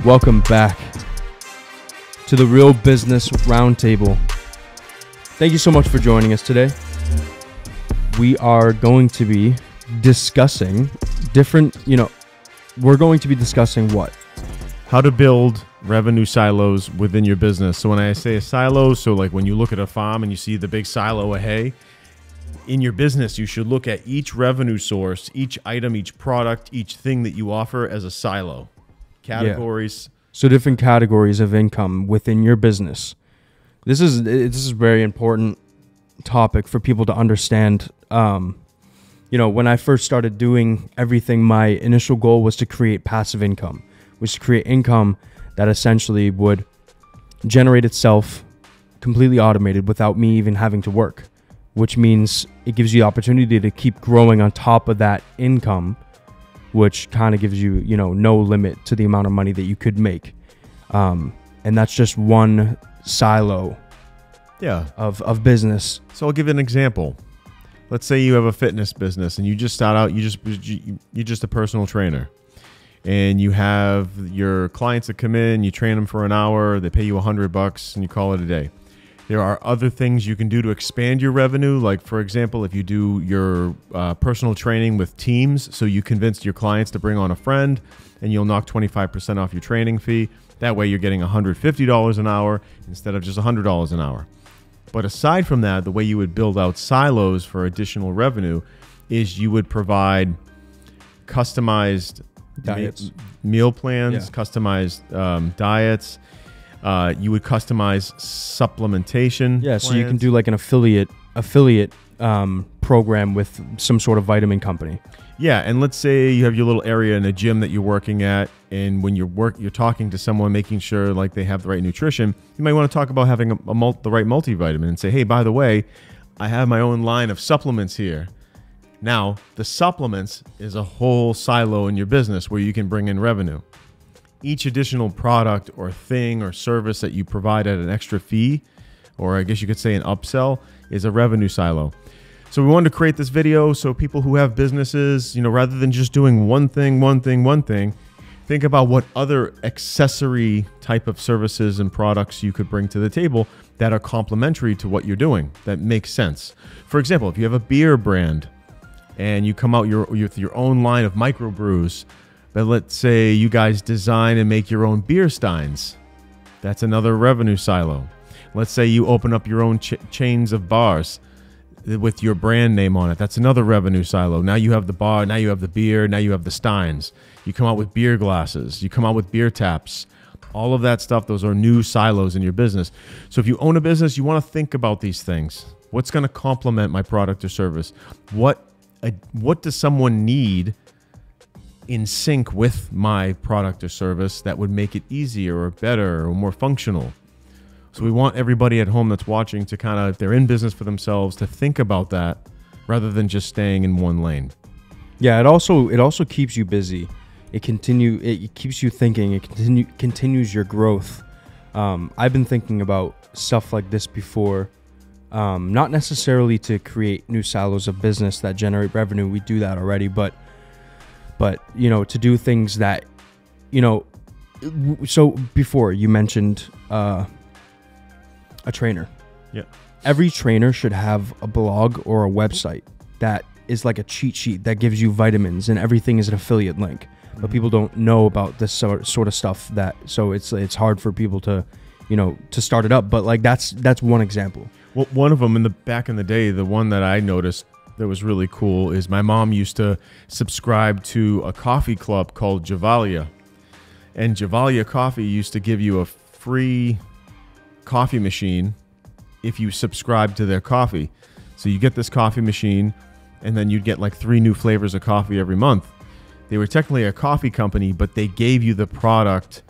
Welcome back to the Real Business Roundtable. Thank you so much for joining us today. We are going to be discussing we're going to be discussing what? How to build revenue silos within your business. So when I say a silo, so like when you look at a farm and you see the big silo of hay, in your business, you should look at each revenue source, each item, each product, each thing that you offer as a silo. Categories. Yeah. So different categories of income within your business. This is a very important topic for people to understand. When I first started doing everything, my initial goal was to create passive income, was to create income that essentially would generate itself completely automated without me even having to work, which means it gives you the opportunity to keep growing on top of that income, which kind of gives you, no limit to the amount of money that you could make. And that's just one silo of business. So I'll give you an example. Let's say you have a fitness business and you just start out, you're just a personal trainer. And you have your clients that come in, you train them for an hour, they pay you $100 and you call it a day. There are other things you can do to expand your revenue. Like, for example, if you do your personal training with teams, so you convince your clients to bring on a friend and you'll knock 25% off your training fee. That way you're getting $150 an hour instead of just $100 an hour. But aside from that, the way you would build out silos for additional revenue is you would provide customized diets, meal plans, customized diets. You would customize supplementation. Yeah, plans. so you can do like an affiliate program with some sort of vitamin company. Yeah, and let's say you have your little area in a gym that you're working at, and when you're talking to someone, making sure like they have the right nutrition, you might want to talk about having the right multivitamin and say, hey, by the way, I have my own line of supplements here. Now, the supplements is a whole silo in your business where you can bring in revenue. Each additional product or thing or service that you provide at an extra fee, or I guess you could say an upsell, is a revenue silo. So we wanted to create this video so people who have businesses, rather than just doing one thing, think about what other accessory type of services and products you could bring to the table that are complementary to what you're doing, that makes sense. For example, if you have a beer brand and you come out with your own line of microbrews, but let's say you guys design and make your own beer steins. That's another revenue silo. Let's say you open up your own chains of bars with your brand name on it. That's another revenue silo. Now you have the bar, now you have the beer, now you have the steins. You come out with beer glasses, you come out with beer taps. All of that stuff, those are new silos in your business. So if you own a business, you want to think about these things. What's going to complement my product or service? What does someone need in sync with my product or service that would make it easier or better or more functional? So we want everybody at home that's watching to kind of, if they're in business for themselves, to think about that rather than just staying in one lane. Yeah, it also keeps you busy. It keeps you thinking. It continues your growth. I've been thinking about stuff like this before. Not necessarily to create new silos of business that generate revenue. We do that already, but to do things that, so before you mentioned a trainer. Yeah. Every trainer should have a blog or a website that is like a cheat sheet that gives you vitamins and everything is an affiliate link. But people don't know about this sort of stuff, so it's hard for people to, to start it up. But like that's one example. Well, one of them back in the day, the one that I noticed that was really cool is my mom used to subscribe to a coffee club called Javalia. And Javalia Coffee used to give you a free coffee machine if you subscribe to their coffee. So you get this coffee machine and then you'd get like 3 new flavors of coffee every month. They were technically a coffee company, but they gave you the product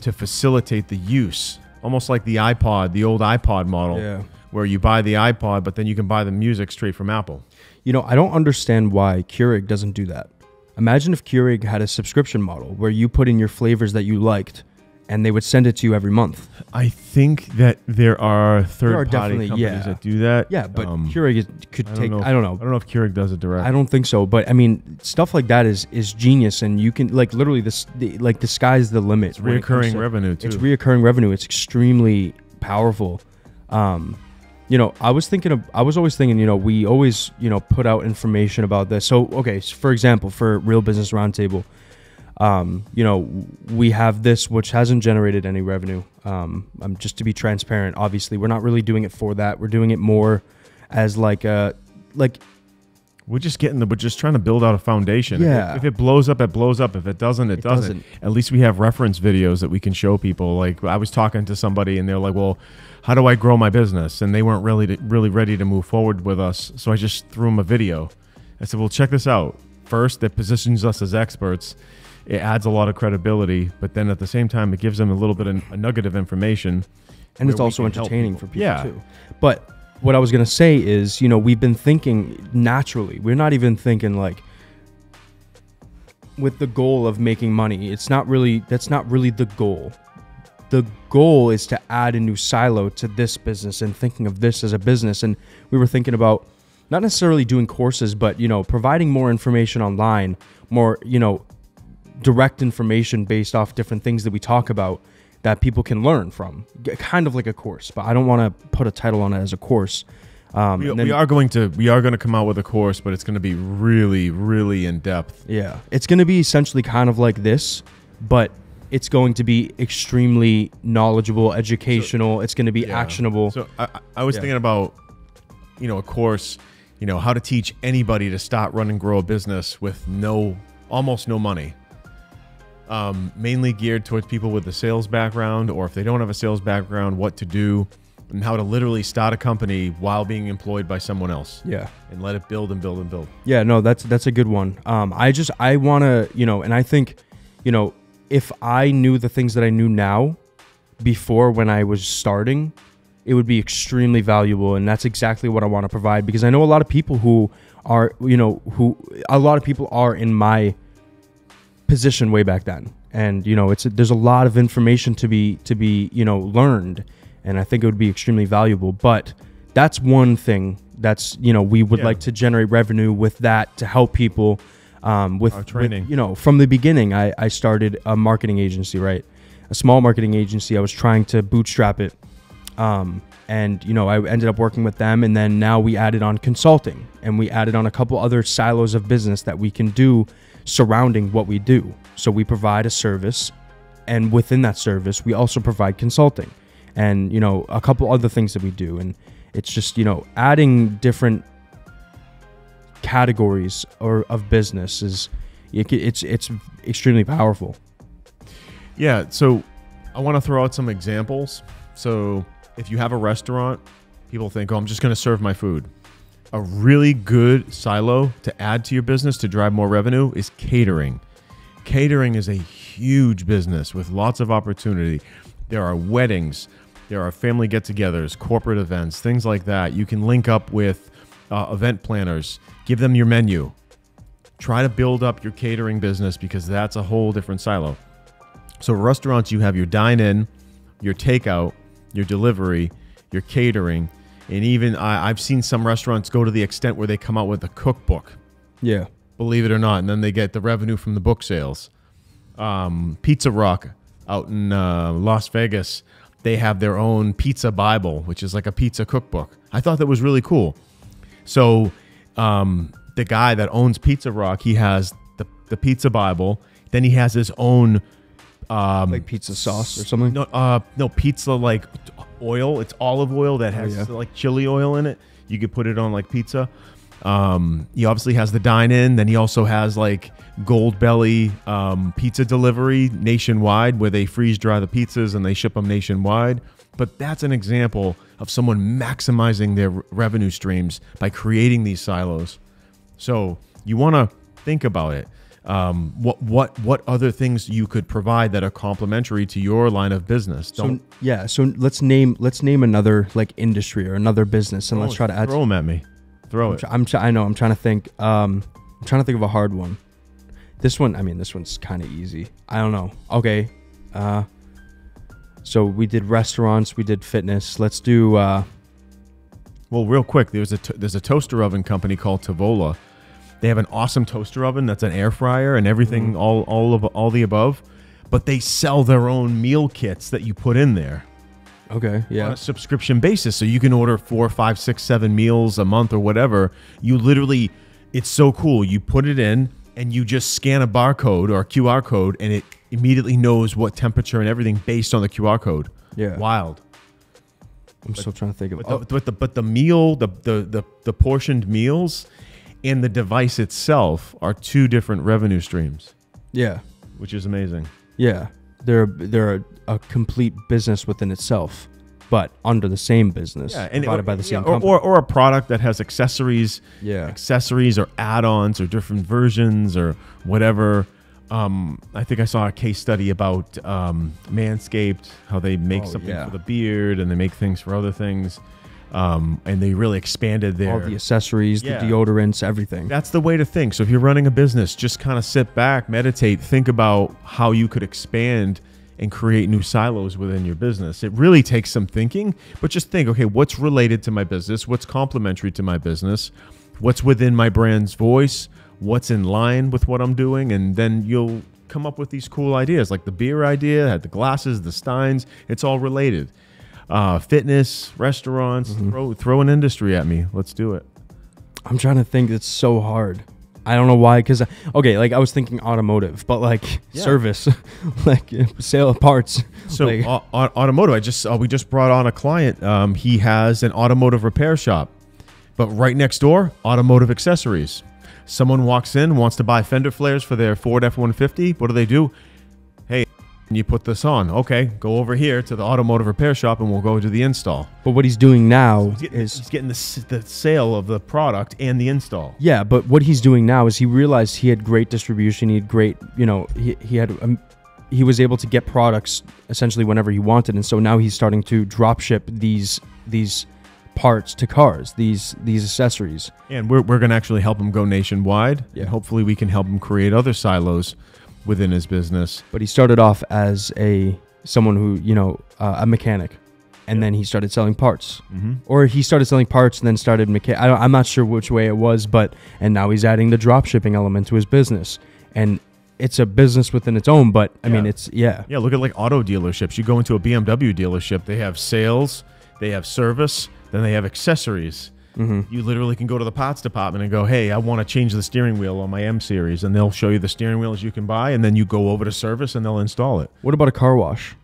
to facilitate the use. Almost like the iPod, the old iPod model, where you buy the iPod, but then you can buy the music straight from Apple. I don't understand why Keurig doesn't do that. Imagine if Keurig had a subscription model where you put in your flavors that you liked, and they would send it to you every month. I think that there are third-party companies yeah. that do that. Yeah, but Keurig could take. I don't know. I don't know if Keurig does it direct. I don't think so, but I mean, stuff like that is genius, and you can like literally the sky's the limit. It's reoccurring revenue too. It's reoccurring revenue. It's extremely powerful. You know, I was always thinking, you know, we always, you know, put out information about this. So, okay, so for example, for Real Business Roundtable, you know, we have this, which hasn't generated any revenue. Just to be transparent, obviously, we're not really doing it for that. We're doing it more as like we're just trying to build out a foundation. Yeah. If it blows up, it blows up. If it doesn't, it doesn't. At least we have reference videos that we can show people. Like I was talking to somebody and they're like, well, how do I grow my business? And they weren't really ready to move forward with us. So I just threw them a video. I said, well, check this out. First, it positions us as experts. It adds a lot of credibility, but then at the same time, it gives them a little bit of a nugget of information. And it's also entertaining for people too. But what I was going to say is, you know, we've been thinking naturally. We're not even thinking like with the goal of making money. That's not really the goal. The goal is to add a new silo to this business and thinking of this as a business. And we were thinking about not necessarily doing courses, but, you know, providing more information online, more, you know, direct information based off different things that we talk about that people can learn from, kind of like a course. But I don't want to put a title on it as a course. We are going to come out with a course, but it's going to be really, really in depth. Yeah, it's going to be essentially kind of like this, but it's going to be extremely knowledgeable, educational. It's going to be actionable. So I was thinking about, you know, a course, you know, how to teach anybody to start, run, and grow a business with almost no money. Mainly geared towards people with a sales background, or if they don't have a sales background, what to do and how to literally start a company while being employed by someone else. Yeah. And let it build and build and build. Yeah, no, that's a good one. I want to, you know, and I think, you know, if I knew the things that I knew now before when I was starting, it would be extremely valuable. And that's exactly what I want to provide, because I know a lot of people who are, you know, a lot of people are in my position way back then. And, you know, there's a lot of information to be, you know, learned. And I think it would be extremely valuable. But that's one thing that's, you know, we would like to generate revenue with that to help people with our training. You know, from the beginning, I started a marketing agency, right? A small marketing agency. I was trying to bootstrap it. And, you know, I ended up working with them. And then now we added on consulting, and we added on a couple other silos of business that we can do surrounding what we do. So we provide a service, and within that service, we also provide consulting and, you know, a couple other things that we do. And it's just, you know, adding different categories of business it's extremely powerful. Yeah. So I want to throw out some examples. So if you have a restaurant, people think, oh, I'm just going to serve my food. A really good silo to add to your business to drive more revenue is catering. Catering is a huge business with lots of opportunity. There are weddings, there are family get-togethers, corporate events, things like that. You can link up with event planners, give them your menu. Try to build up your catering business, because that's a whole different silo. So restaurants, you have your dine-in, your takeout, your delivery, your catering. And even I've seen some restaurants go to the extent where they come out with a cookbook. Yeah. Believe it or not. And then they get the revenue from the book sales. Pizza Rock out in Las Vegas, they have their own pizza Bible, which is like a pizza cookbook. I thought that was really cool. So the guy that owns Pizza Rock, he has the pizza Bible. Then he has his own... like pizza sauce or something? No, pizza like oil. It's olive oil that has like chili oil in it. You could put it on like pizza. He obviously has the dine-in. Then he also has like Gold Belly pizza delivery nationwide, where they freeze dry the pizzas and they ship them nationwide. But that's an example of someone maximizing their revenue streams by creating these silos. So you want to think about it. What other things you could provide that are complementary to your line of business? So let's name another like industry or another business, and let's try to add. Throw them at me. Throw it. I know. I'm trying to think. I'm trying to think of a hard one. This one's kind of easy. I don't know. Okay. So we did restaurants, we did fitness. Let's do. Well, real quick, there's a toaster oven company called Tavola. They have an awesome toaster oven that's an air fryer and everything, all the above. But they sell their own meal kits that you put in there. Okay, yeah. On a subscription basis, so you can order 4, 5, 6, 7 meals a month or whatever. You literally, it's so cool. You put it in and you just scan a barcode or a QR code, and it immediately knows what temperature and everything based on the QR code. Yeah. Wild. I'm still trying to think of. But the meal, the portioned meals, and the device itself are two different revenue streams. Yeah. Which is amazing. Yeah. They're a complete business within itself, but under the same business, provided by the same company. Or a product that has accessories, accessories or add-ons or different versions or whatever. I think I saw a case study about Manscaped, how they make something for the beard and they make things for other things. And they really expanded all the accessories, the deodorants, everything. That's the way to think. So if you're running a business, just kind of sit back, meditate, think about how you could expand and create new silos within your business. It really takes some thinking, but just think, okay, what's related to my business? What's complementary to my business? What's within my brand's voice? What's in line with what I'm doing? And then you'll come up with these cool ideas, like the beer idea, had the glasses, the steins, it's all related. Fitness, restaurants, throw an industry at me. Let's do it. I'm trying to think. It's so hard. I don't know why. Because, okay, like I was thinking automotive, but like service, like sale of parts. So like, automotive, we just brought on a client. He has an automotive repair shop, but right next door, automotive accessories. Someone walks in, wants to buy fender flares for their Ford F-150. What do? Hey, you put this on. Okay, go over here to the automotive repair shop and we'll go do the install. But what he's doing now he's getting the sale of the product and the install. Yeah, but what he's doing now is he realized he had great distribution. He had great, he was able to get products essentially whenever he wanted. And so now he's starting to drop ship these parts to cars, these accessories. And we're going to actually help him go nationwide. Yeah. And hopefully we can help him create other silos within his business. But he started off as someone who, a mechanic, and then he started selling parts. Or he started selling parts and then started I'm not sure which way it was, and now he's adding the drop shipping element to his business. And it's a business within its own, but I mean, it's, Yeah, look at like auto dealerships. You go into a BMW dealership, they have sales, they have service, then they have accessories. You literally can go to the parts department and go, hey, I want to change the steering wheel on my M series, and they'll show you the steering wheels you can buy, and then you go over to service and they'll install it. What about a car wash?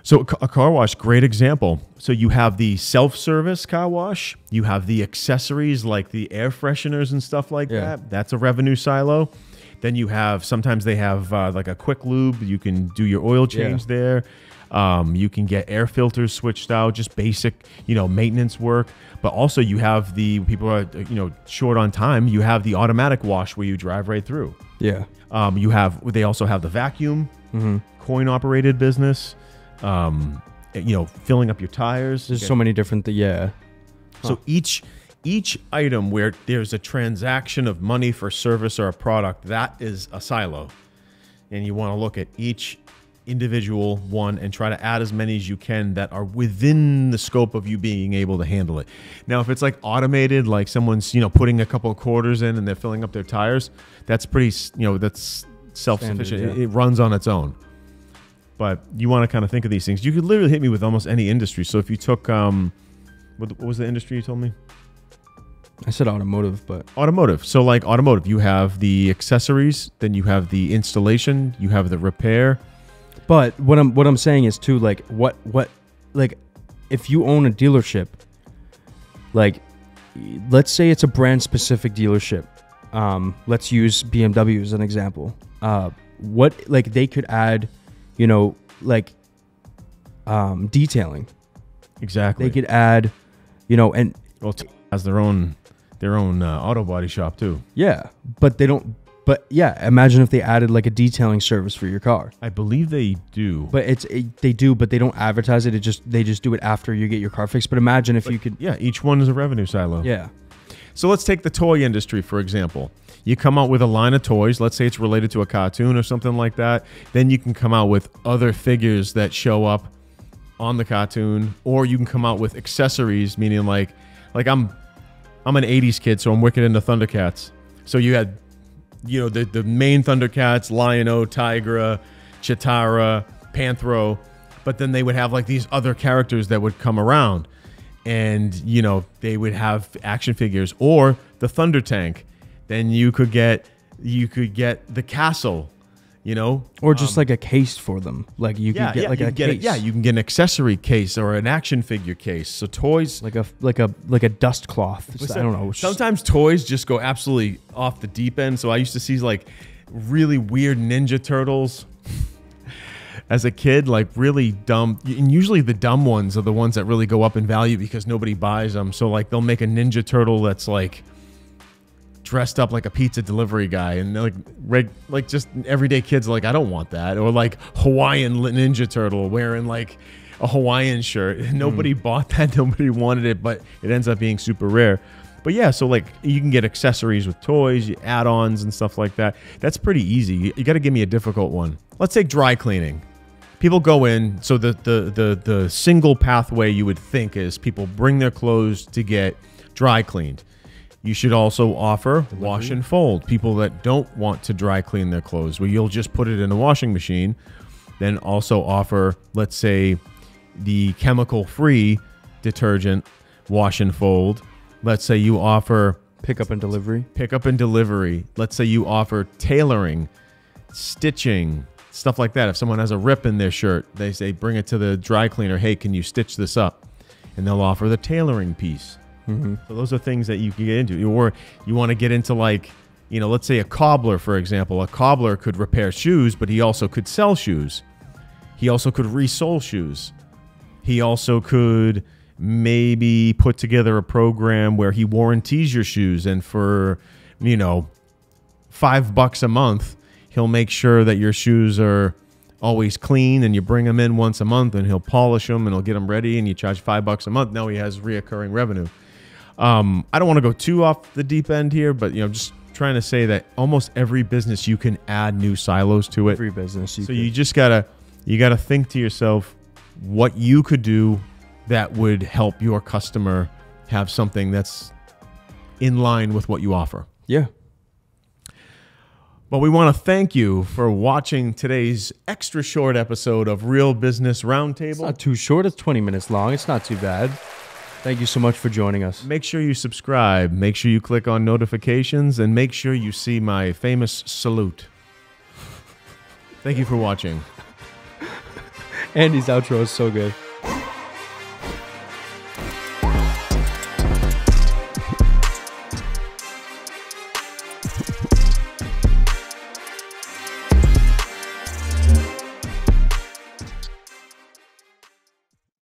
So a car wash, great example. So you have the self-service car wash, you have the accessories like the air fresheners and stuff like that. That's a revenue silo. Then you have, sometimes they have like a quick lube. You can do your oil change there. You can get air filters switched out, just basic, maintenance work. But also you have the people are, short on time. You have the automatic wash where you drive right through. Yeah. They also have the vacuum, coin operated business, filling up your tires. There's so many different, So each item where there's a transaction of money for service or a product, that is a silo. And you want to look at each individual one and try to add as many as you can that are within the scope of you being able to handle it. Now, if it's like automated, like someone's, putting a couple of quarters in and they're filling up their tires, that's pretty, that's self-sufficient. It runs on its own. But you want to kind of think of these things. You could literally hit me with almost any industry. So if you took, what was the industry you told me? I said automotive, but... Automotive. So like automotive, you have the accessories, then you have the installation, you have the repair. But what I'm saying is too, like like if you own a dealership, like let's say it's a brand specific dealership. Let's use BMW as an example. What like they could add, detailing. Exactly. They could add, and has their own auto body shop too. Yeah, but they don't. But yeah, imagine if they added like a detailing service for your car. I believe they do. But they do, but they don't advertise it. They just do it after you get your car fixed. But imagine if you could. Yeah, each one is a revenue silo. Yeah. So let's take the toy industry, for example. You come out with a line of toys. Let's say it's related to a cartoon or something like that. Then you can come out with other figures that show up on the cartoon, or you can come out with accessories, meaning like I'm an 80s kid, so I'm wicked into Thundercats. So you had, the main Thundercats, Lion-O, Tigra, Chitara, Panthro, but then they would have like these other characters that would come around, and they would have action figures, or the Thunder Tank. Then you could get the castle, or just like a case for them. Like you could get like a case. You can get an accessory case or an action figure case. So toys, like a dust cloth. I don't know. Sometimes toys just go absolutely off the deep end. So I used to see like really weird Ninja Turtles as a kid, like really dumb. And usually the dumb ones are the ones that really go up in value because nobody buys them. So like they'll make a Ninja Turtle that's like dressed up like a pizza delivery guy, and like just everyday kids are like, I don't want that. Or like Hawaiian Ninja Turtle wearing like a Hawaiian shirt. Nobody bought that. Nobody wanted it, but it ends up being super rare. But yeah, so like you can get accessories with toys, add-ons and stuff like that. That's pretty easy. You got to give me a difficult one. Let's take dry cleaning. People go in, so the single pathway you would think is people bring their clothes to get dry cleaned. You should also offer wash and fold. People that don't want to dry clean their clothes, where you'll just put it in a washing machine. Then also offer, let's say, the chemical-free detergent wash and fold. Let's say you offer pickup and delivery. Let's say you offer tailoring, stitching, stuff like that. If someone has a rip in their shirt, they say, bring it to the dry cleaner. Hey, can you stitch this up? And they'll offer the tailoring piece. Mm-hmm. So those are things that you can get into. Or you want to get into like, let's say a cobbler, for example. A cobbler could repair shoes, but he also could sell shoes. He also could resole shoes. He also could maybe put together a program where he warranties your shoes, and for, $5 a month, he'll make sure that your shoes are always clean, and you bring them in once a month, and he'll polish them and he'll get them ready, and you charge $5 a month. Now he has reoccurring revenue. I don't want to go too off the deep end here, but just trying to say that almost every business you can add new silos to it. Every business. You just gotta think to yourself what you could do that would help your customer have something that's in line with what you offer. Yeah. But we want to thank you for watching today's extra short episode of Real Business Roundtable. It's not too short. It's 20 minutes long. It's not too bad. Thank you so much for joining us. Make sure you subscribe. Make sure you click on notifications, and make sure you see my famous salute. Thank you for watching. Andy's outro is so good.